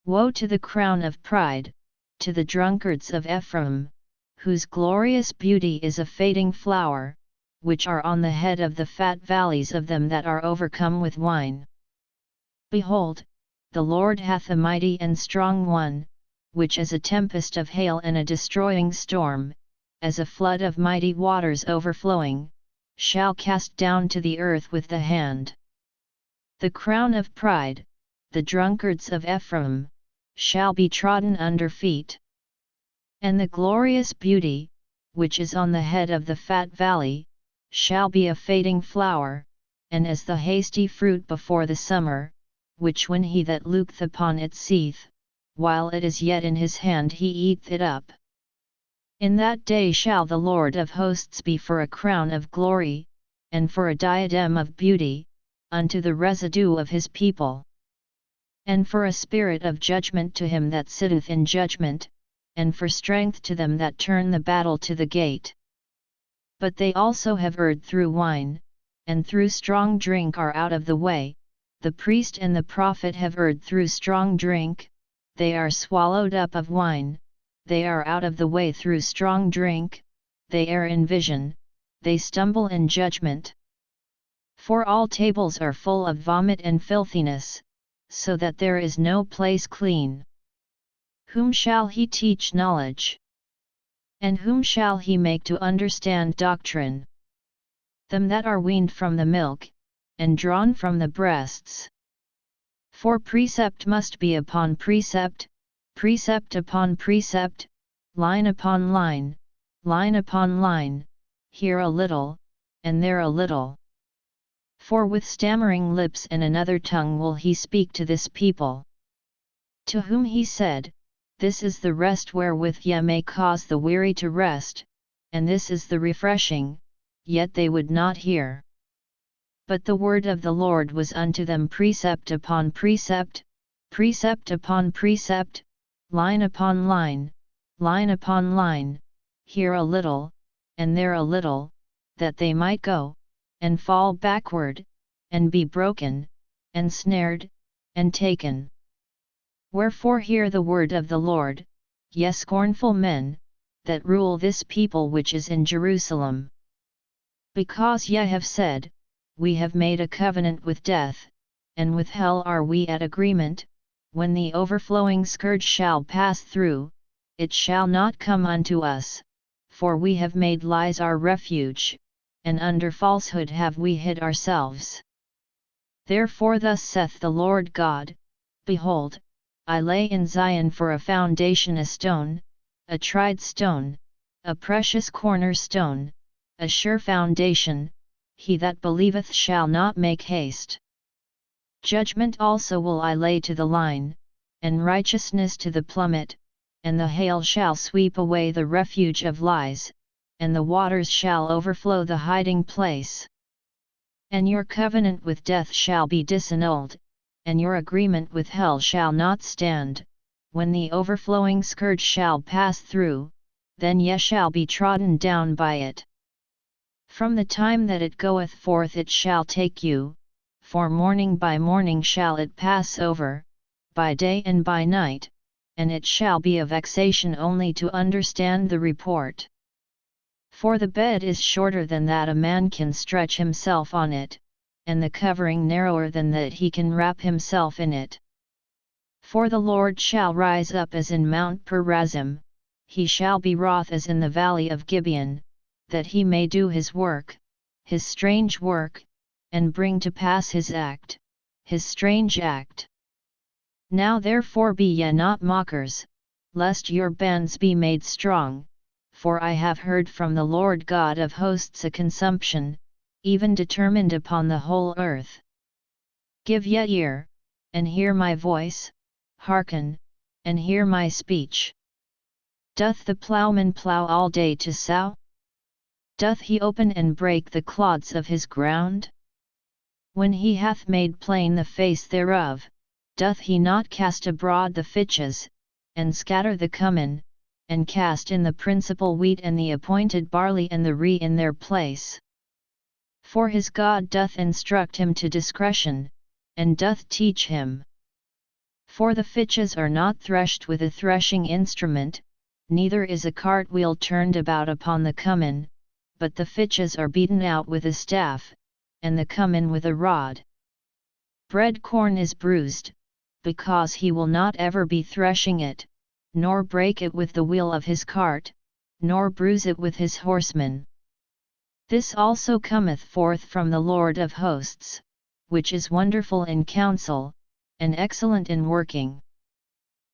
Woe to the crown of pride, to the drunkards of Ephraim, whose glorious beauty is a fading flower, which are on the head of the fat valleys of them that are overcome with wine. Behold, the Lord hath a mighty and strong one, which as a tempest of hail and a destroying storm, as a flood of mighty waters overflowing, shall cast down to the earth with the hand. The crown of pride, the drunkards of Ephraim, shall be trodden under feet. And the glorious beauty, which is on the head of the fat valley, shall be a fading flower, and as the hasty fruit before the summer, which when he that looketh upon it seeth, while it is yet in his hand he eateth it up. In that day shall the Lord of hosts be for a crown of glory, and for a diadem of beauty, unto the residue of his people. And for a spirit of judgment to him that sitteth in judgment, and for strength to them that turn the battle to the gate. But they also have erred through wine, and through strong drink are out of the way. The priest and the prophet have erred through strong drink, they are swallowed up of wine, they are out of the way through strong drink, they err in vision, they stumble in judgment. For all tables are full of vomit and filthiness, so that there is no place clean. Whom shall he teach knowledge? And whom shall he make to understand doctrine? Them that are weaned from the milk, and drawn from the breasts. For precept must be upon precept, precept upon precept, line upon line, line upon line, here a little, and there a little. For with stammering lips and another tongue will he speak to this people. To whom he said, This is the rest wherewith ye may cause the weary to rest, and this is the refreshing, yet they would not hear. But the word of the Lord was unto them precept upon precept, precept upon precept, line upon line, line upon line, here a little, and there a little, that they might go, and fall backward, and be broken, and snared, and taken. Wherefore hear the word of the Lord, ye scornful men, that rule this people which is in Jerusalem. Because ye have said, We have made a covenant with death, and with hell are we at agreement, when the overflowing scourge shall pass through, it shall not come unto us, for we have made lies our refuge, and under falsehood have we hid ourselves. Therefore thus saith the Lord God, Behold, I lay in Zion for a foundation a stone, a tried stone, a precious cornerstone, a sure foundation, he that believeth shall not make haste. Judgment also will I lay to the line, and righteousness to the plummet, and the hail shall sweep away the refuge of lies, and the waters shall overflow the hiding place. And your covenant with death shall be disannulled, and your agreement with hell shall not stand, when the overflowing scourge shall pass through, then ye shall be trodden down by it. From the time that it goeth forth it shall take you, for morning by morning shall it pass over, by day and by night, and it shall be a vexation only to understand the report. For the bed is shorter than that a man can stretch himself on it, and the covering narrower than that he can wrap himself in it. For the Lord shall rise up as in Mount Perazim, he shall be wroth as in the valley of Gibeon, that he may do his work, his strange work, and bring to pass his act, his strange act. Now therefore be ye not mockers, lest your bands be made strong, for I have heard from the Lord God of hosts a consumption, even determined upon the whole earth. Give ye ear, and hear my voice, hearken, and hear my speech. Doth the ploughman plough all day to sow? Doth he open and break the clods of his ground? When he hath made plain the face thereof, doth he not cast abroad the fitches, and scatter the cummin, and cast in the principal wheat and the appointed barley and the rye in their place? For his God doth instruct him to discretion, and doth teach him. For the fitches are not threshed with a threshing instrument, neither is a cartwheel turned about upon the cummin, but the fitches are beaten out with a staff, and the cummin with a rod. Bread corn is bruised, because he will not ever be threshing it, nor break it with the wheel of his cart, nor bruise it with his horsemen. This also cometh forth from the Lord of hosts, which is wonderful in counsel, and excellent in working.